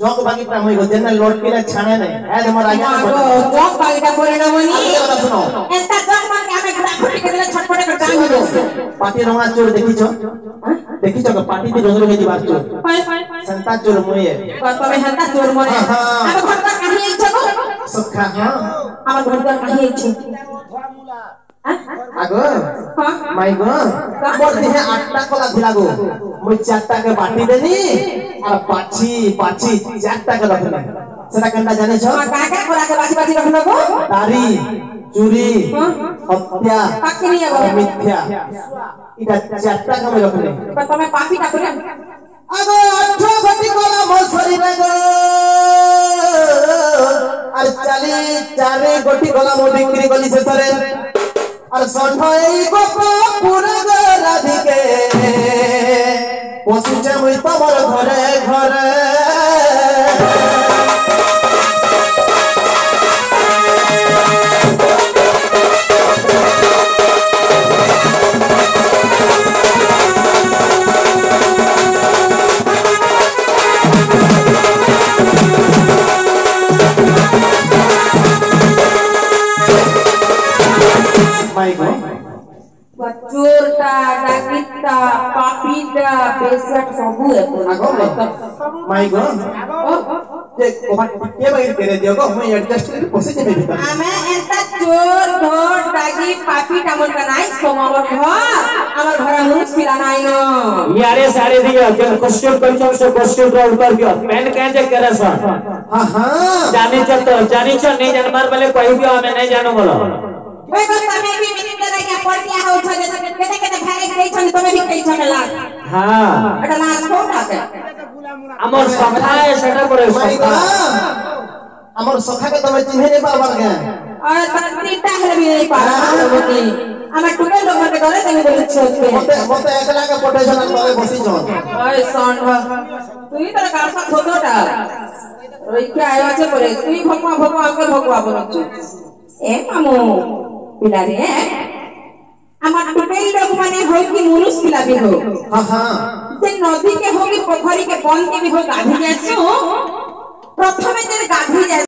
joke बाकी प्रामोई को देना लोट के लिए छाने नहीं है हमारा आगे जोक बाकी का बोले ना मनी आगे सुनो ऐसा जोक मान के हमें ग्राफिक के लिए छटपटे कर काम हो पार्टी रंगा चोर देखी छो का पार्टी भी रंग में दीवार चोर संता चोर मुये तो मैं हंता चोर मोरे अब घर का कहीं एक छको सुखा हां अब घर का कहीं एक छको आगो माई गो बोलते हैं 8टा कोला धिलागो मुई 4टा के बाटी देनी और पाछी 4टा के रखने सेटा कंटा जाने छ का कोला के बाटी रखना को दारी चूरी हत्या पक्की है मिथ्या इटा 4टा के में रखने तो तुम्हें पापी का करे आगो 8 घटी कोला मोर शरीर गो और 4 घटी कोला मोर बिक्री गली से सरे और संठई को पूरा राधिके पहुंचे मुई तमर घरे घरे चोरटा डाकिटा पापीटा बेसट सबु है माई गो जे के बाइर करे दियो गो मैं एडजस्ट कर पोसे जे भीतर हमें एंता चोर ढोर डाकी पापीटा मन का नाइ सोमावर घर हमर घर मुस पिला नाइ न यारे सारे दियो के क्वेश्चन कर सो क्वेश्चन रोल कर दियो पेन के जे करे स हां हां जाने छ नहीं जान मार वाले कोई भी हमें नहीं जानो बोलो ओए बस तमे भी मिनिट लगा के पड़तिया हो छ केते केते भागे खाई छ तमे भी खाई छ ला हां एटा ला छोटा के हमर सखा है सेटा करे सखा हमर सखा के तमे चिन्हे नहीं पाबर के और पत्नीटा है भी नहीं पारा होती हमें टुके लोग मत करे तमे बोले छोड़ के मते एकला के पोटेशन तले बसी छ ओए सांड तू ही तरह का फोटोटा ओइ क्या आयो छे परे तू ही भगवा हमके भगवा बनछु ए मामू पिलारे আমার টোটাল লোক মানে হয় কি মনুষ পিলাবি हो हां हां যে নদী কে হোক পোখরি কে বন কে भी हो गाधी जासु प्रथमे जे गाधी